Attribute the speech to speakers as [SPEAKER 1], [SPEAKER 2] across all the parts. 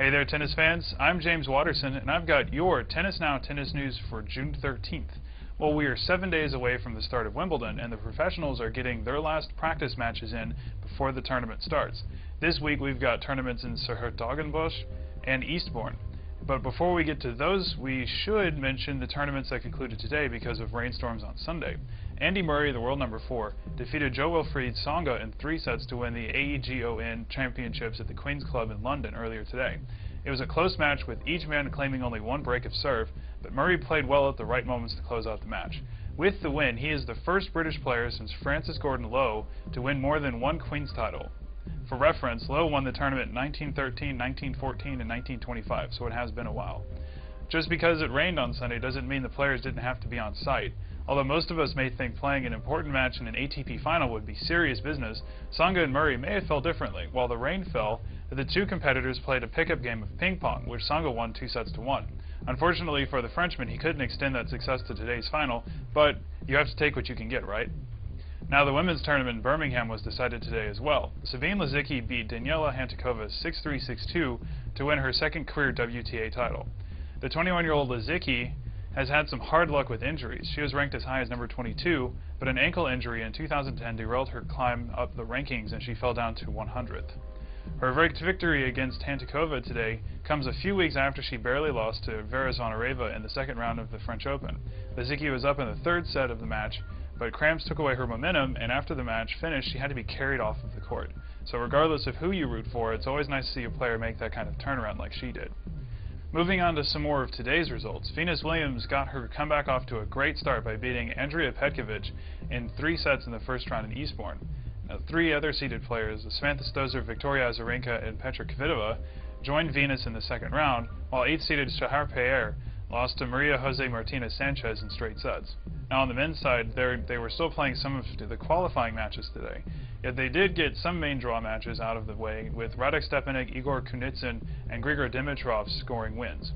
[SPEAKER 1] Hey there, tennis fans. I'm James Waterson, and I've got your Tennis Now tennis news for June 13th. Well, we are 7 days away from the start of Wimbledon, and the professionals are getting their last practice matches in before the tournament starts. This week, we've got tournaments in Hertogenbosch and Eastbourne. But before we get to those, we should mention the tournaments that concluded today because of rainstorms on Sunday. Andy Murray, the world number 4, defeated Wilfried Tsonga in 3 sets to win the AEGON championships at the Queen's Club in London earlier today. It was a close match with each man claiming only one break of serve, but Murray played well at the right moments to close out the match. With the win, he is the first British player since Francis Gordon Lowe to win more than one Queen's title. For reference, Lowe won the tournament in 1913, 1914, and 1925, so it has been a while. Just because it rained on Sunday doesn't mean the players didn't have to be on site. Although most of us may think playing an important match in an ATP final would be serious business, Tsonga and Murray may have felt differently. While the rain fell, the two competitors played a pickup game of ping pong, which Tsonga won 2 sets to 1. Unfortunately for the Frenchman, he couldn't extend that success to today's final, but you have to take what you can get, right? Now, the women's tournament in Birmingham was decided today as well. Sabine Lisicki beat Daniela Hantuchova 6-3, 6-2 to win her second career WTA title. The 21-year-old Lisicki has had some hard luck with injuries. She was ranked as high as number 22, but an ankle injury in 2010 derailed her climb up the rankings and she fell down to 100th. Her victory against Hantuchova today comes a few weeks after she barely lost to Vera Zvonareva in the second round of the French Open. Lisicki was up in the 3rd set of the match, but cramps took away her momentum, and after the match finished, she had to be carried off of the court. So regardless of who you root for, it's always nice to see a player make that kind of turnaround like she did. Moving on to some more of today's results, Venus Williams got her comeback off to a great start by beating Andrea Petkovic in 3 sets in the first round in Eastbourne. Now, 3 other seeded players, Samantha Stosur, Victoria Azarenka, and Petra Kvitova, joined Venus in the second round, while 8th-seeded Shahar Peer lost to Maria Jose Martinez Sanchez in straight sets. Now on the men's side, they were still playing some of the qualifying matches today, yet they did get some main draw matches out of the way, with Radek Stepanek, Igor Kunitsyn, and Grigor Dimitrov scoring wins.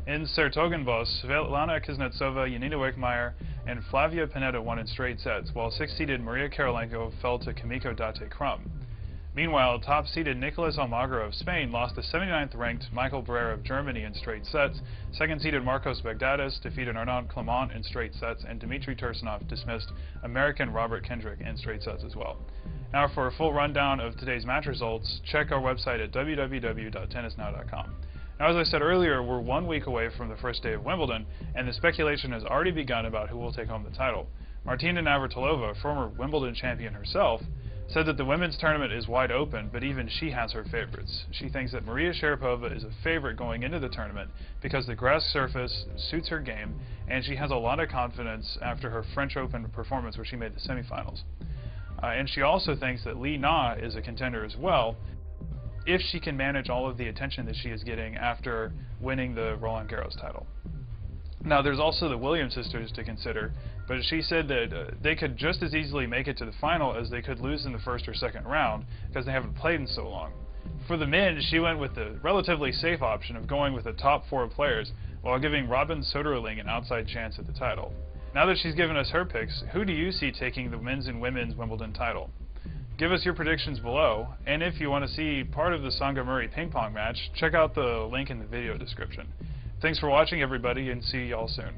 [SPEAKER 1] In Hertogenbosch, Svetlana Kuznetsova, Yanina Wickmeyer, and Flavia Pennetta won in straight sets, while 6th-seeded Maria Karolenko fell to Kimiko Date-Krum. Meanwhile, top-seeded Nicolas Almagro of Spain lost to 79th-ranked Michael Barrera of Germany in straight sets. 2nd-seeded Marcos Bagdatis defeated Arnaud Clement in straight sets, and Dmitry Tursunov dismissed American Robert Kendrick in straight sets as well. Now, for a full rundown of today's match results, check our website at www.tennisnow.com. Now, as I said earlier, we're 1 week away from the first day of Wimbledon, and the speculation has already begun about who will take home the title. Martina Navratilova, former Wimbledon champion herself, said that the women's tournament is wide open, but even she has her favorites. She thinks that Maria Sharapova is a favorite going into the tournament because the grass surface suits her game, and she has a lot of confidence after her French Open performance where she made the semifinals. And she also thinks that Li Na is a contender as well, if she can manage all of the attention that she is getting after winning the Roland Garros title. Now, there's also the Williams sisters to consider, but she said that they could just as easily make it to the final as they could lose in the first or second round because they haven't played in so long. For the men, she went with the relatively safe option of going with the top 4 players while giving Robin Soderling an outside chance at the title. Now that she's given us her picks, who do you see taking the men's and women's Wimbledon title? Give us your predictions below, and if you want to see part of the Tsonga-Murray ping pong match, check out the link in the video description. Thanks for watching, everybody, and see y'all soon.